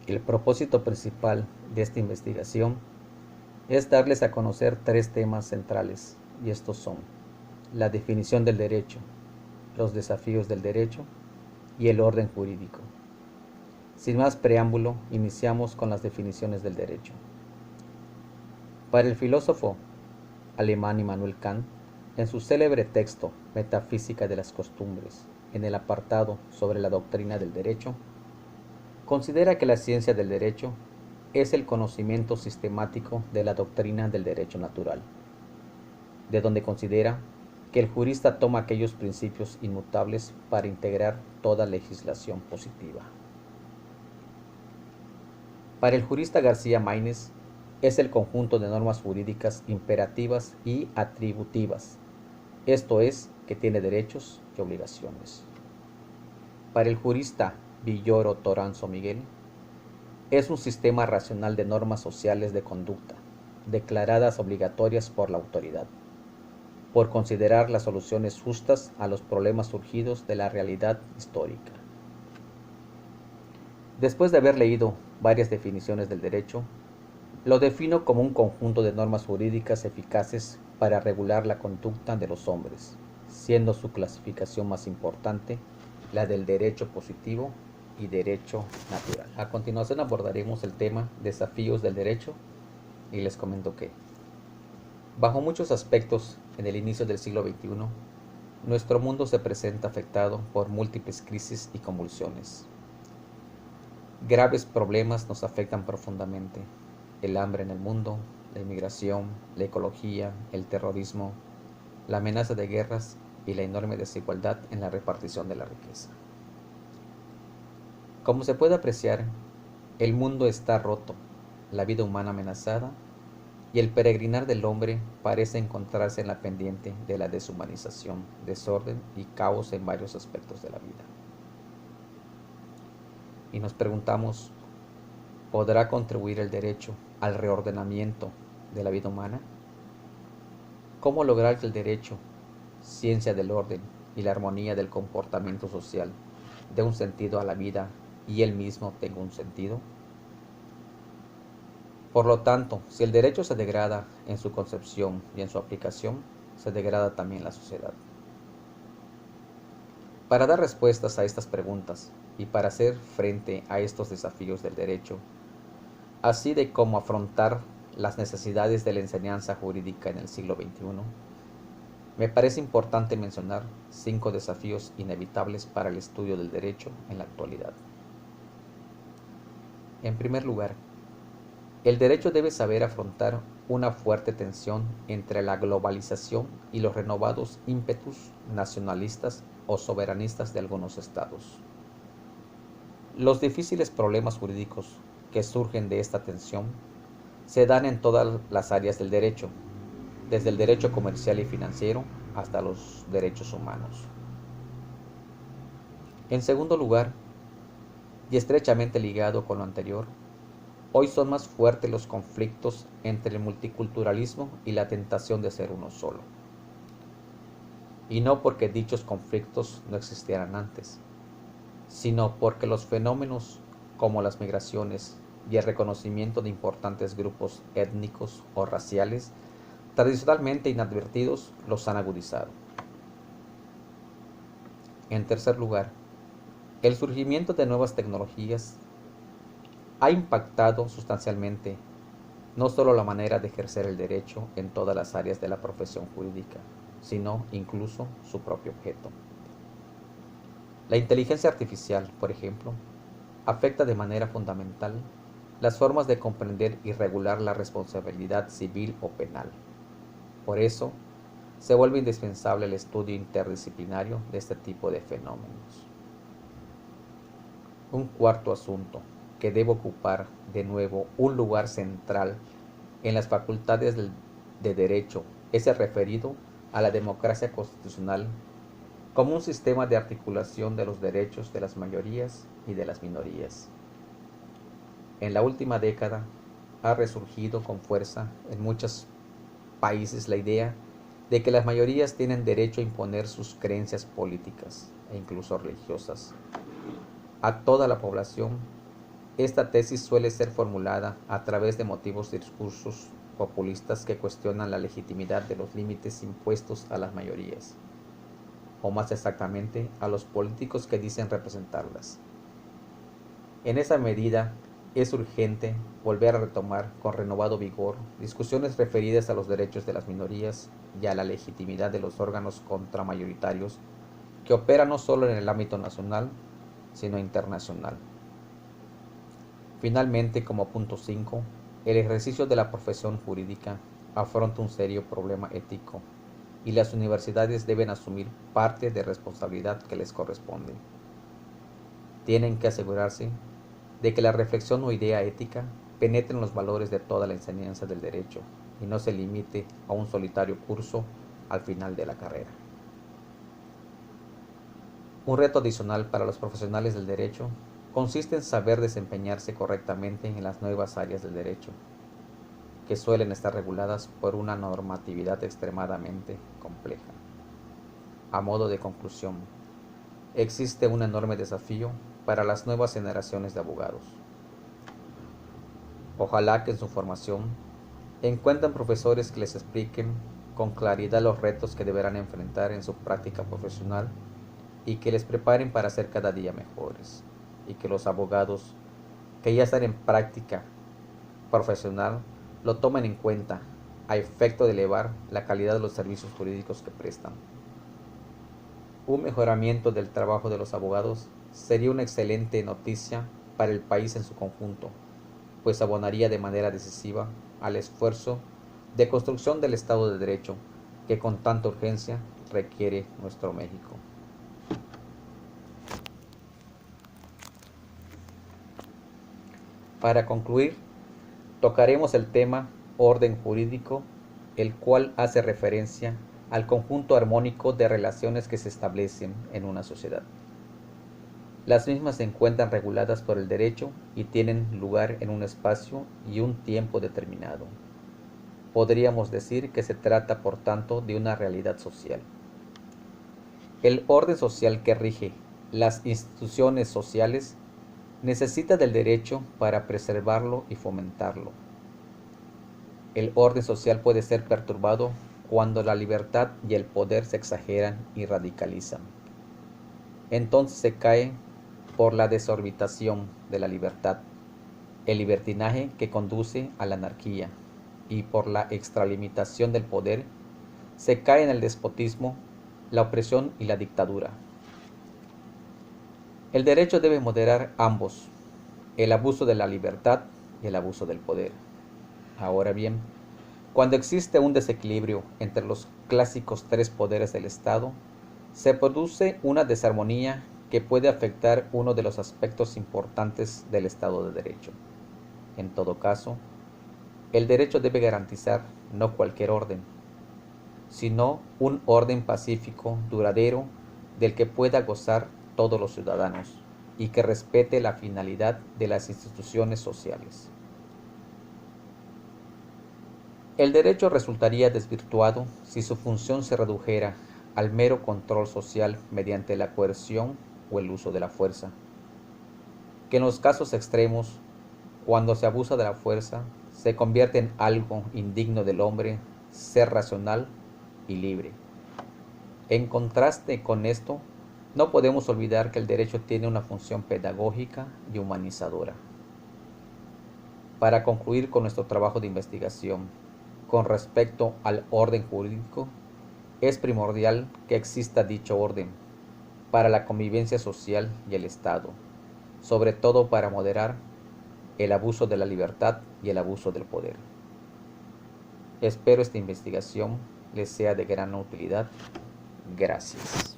El propósito principal de esta investigación es darles a conocer tres temas centrales, y estos son la definición del derecho, los desafíos del derecho y el orden jurídico. Sin más preámbulo, iniciamos con las definiciones del derecho. Para el filósofo alemán Immanuel Kant, en su célebre texto Metafísica de las Costumbres, en el apartado sobre la doctrina del derecho, considera que la ciencia del derecho es el conocimiento sistemático de la doctrina del derecho natural, de donde considera que el jurista toma aquellos principios inmutables para integrar toda legislación positiva. Para el jurista García Maínez, es el conjunto de normas jurídicas imperativas y atributivas, esto es, que tiene derechos y obligaciones. Para el jurista Villoro Toranzo Miguel, es un sistema racional de normas sociales de conducta, declaradas obligatorias por la autoridad, por considerar las soluciones justas a los problemas surgidos de la realidad histórica. Después de haber leído varias definiciones del derecho, lo defino como un conjunto de normas jurídicas eficaces para regular la conducta de los hombres, siendo su clasificación más importante la del derecho positivo y derecho natural. A continuación abordaremos el tema desafíos del derecho y les comento que, bajo muchos aspectos, en el inicio del siglo XXI, nuestro mundo se presenta afectado por múltiples crisis y convulsiones. Graves problemas nos afectan profundamente: el hambre en el mundo, la inmigración, la ecología, el terrorismo, la amenaza de guerras y la enorme desigualdad en la repartición de la riqueza. Como se puede apreciar, el mundo está roto, la vida humana amenazada, y el peregrinar del hombre parece encontrarse en la pendiente de la deshumanización, desorden y caos en varios aspectos de la vida. Y nos preguntamos, ¿podrá contribuir el derecho al reordenamiento de la vida humana? ¿Cómo lograr que el derecho, ciencia del orden y la armonía del comportamiento social, dé un sentido a la vida y él mismo tenga un sentido? Por lo tanto, si el derecho se degrada en su concepción y en su aplicación, se degrada también la sociedad. Para dar respuestas a estas preguntas y para hacer frente a estos desafíos del derecho, así de cómo afrontar las necesidades de la enseñanza jurídica en el siglo XXI, me parece importante mencionar 5 desafíos inevitables para el estudio del derecho en la actualidad. En primer lugar, el derecho debe saber afrontar una fuerte tensión entre la globalización y los renovados ímpetus nacionalistas o soberanistas de algunos estados. Los difíciles problemas jurídicos que surgen de esta tensión se dan en todas las áreas del derecho, desde el derecho comercial y financiero hasta los derechos humanos. En segundo lugar, y estrechamente ligado con lo anterior, hoy son más fuertes los conflictos entre el multiculturalismo y la tentación de ser uno solo. Y no porque dichos conflictos no existieran antes, sino porque los fenómenos como las migraciones y el reconocimiento de importantes grupos étnicos o raciales tradicionalmente inadvertidos los han agudizado. En tercer lugar, el surgimiento de nuevas tecnologías ha impactado sustancialmente no solo la manera de ejercer el derecho en todas las áreas de la profesión jurídica, sino incluso su propio objeto. La inteligencia artificial, por ejemplo, afecta de manera fundamental las formas de comprender y regular la responsabilidad civil o penal. Por eso, se vuelve indispensable el estudio interdisciplinario de este tipo de fenómenos. Un cuarto asunto que debe ocupar de nuevo un lugar central en las facultades de derecho es el referido a la democracia constitucional como un sistema de articulación de los derechos de las mayorías y de las minorías. En la última década ha resurgido con fuerza en muchos países la idea de que las mayorías tienen derecho a imponer sus creencias políticas e incluso religiosas a toda la población Esta tesis suele ser formulada a través de motivos discursos populistas que cuestionan la legitimidad de los límites impuestos a las mayorías, o más exactamente a los políticos que dicen representarlas. En esa medida, es urgente volver a retomar con renovado vigor discusiones referidas a los derechos de las minorías y a la legitimidad de los órganos contramayoritarios que operan no solo en el ámbito nacional, sino internacional. Finalmente, como punto 5, el ejercicio de la profesión jurídica afronta un serio problema ético y las universidades deben asumir parte de responsabilidad que les corresponde. Tienen que asegurarse de que la reflexión o idea ética penetre en los valores de toda la enseñanza del derecho y no se limite a un solitario curso al final de la carrera. Un reto adicional para los profesionales del derecho consiste en saber desempeñarse correctamente en las nuevas áreas del derecho, que suelen estar reguladas por una normatividad extremadamente compleja. A modo de conclusión, existe un enorme desafío para las nuevas generaciones de abogados. Ojalá que en su formación encuentren profesores que les expliquen con claridad los retos que deberán enfrentar en su práctica profesional y que les preparen para ser cada día mejores, y que los abogados que ya están en práctica profesional lo tomen en cuenta a efecto de elevar la calidad de los servicios jurídicos que prestan. Un mejoramiento del trabajo de los abogados sería una excelente noticia para el país en su conjunto, pues abonaría de manera decisiva al esfuerzo de construcción del Estado de Derecho que con tanta urgencia requiere nuestro México. Para concluir, tocaremos el tema orden jurídico, el cual hace referencia al conjunto armónico de relaciones que se establecen en una sociedad. Las mismas se encuentran reguladas por el derecho y tienen lugar en un espacio y un tiempo determinado. Podríamos decir que se trata, por tanto, de una realidad social. El orden social que rige las instituciones sociales necesita del derecho para preservarlo y fomentarlo. El orden social puede ser perturbado cuando la libertad y el poder se exageran y radicalizan. Entonces se cae por la desorbitación de la libertad, el libertinaje que conduce a la anarquía, y por la extralimitación del poder se cae en el despotismo, la opresión y la dictadura. El derecho debe moderar ambos, el abuso de la libertad y el abuso del poder. Ahora bien, cuando existe un desequilibrio entre los clásicos tres poderes del Estado, se produce una desarmonía que puede afectar uno de los aspectos importantes del Estado de Derecho. En todo caso, el derecho debe garantizar no cualquier orden, sino un orden pacífico, duradero, del que pueda gozar todos los ciudadanos y que respete la finalidad de las instituciones sociales. El derecho resultaría desvirtuado si su función se redujera al mero control social mediante la coerción o el uso de la fuerza, que en los casos extremos, cuando se abusa de la fuerza, se convierte en algo indigno del hombre ser racional y libre. En contraste con esto, no podemos olvidar que el derecho tiene una función pedagógica y humanizadora. Para concluir con nuestro trabajo de investigación con respecto al orden jurídico, es primordial que exista dicho orden para la convivencia social y el Estado, sobre todo para moderar el abuso de la libertad y el abuso del poder. Espero esta investigación les sea de gran utilidad. Gracias.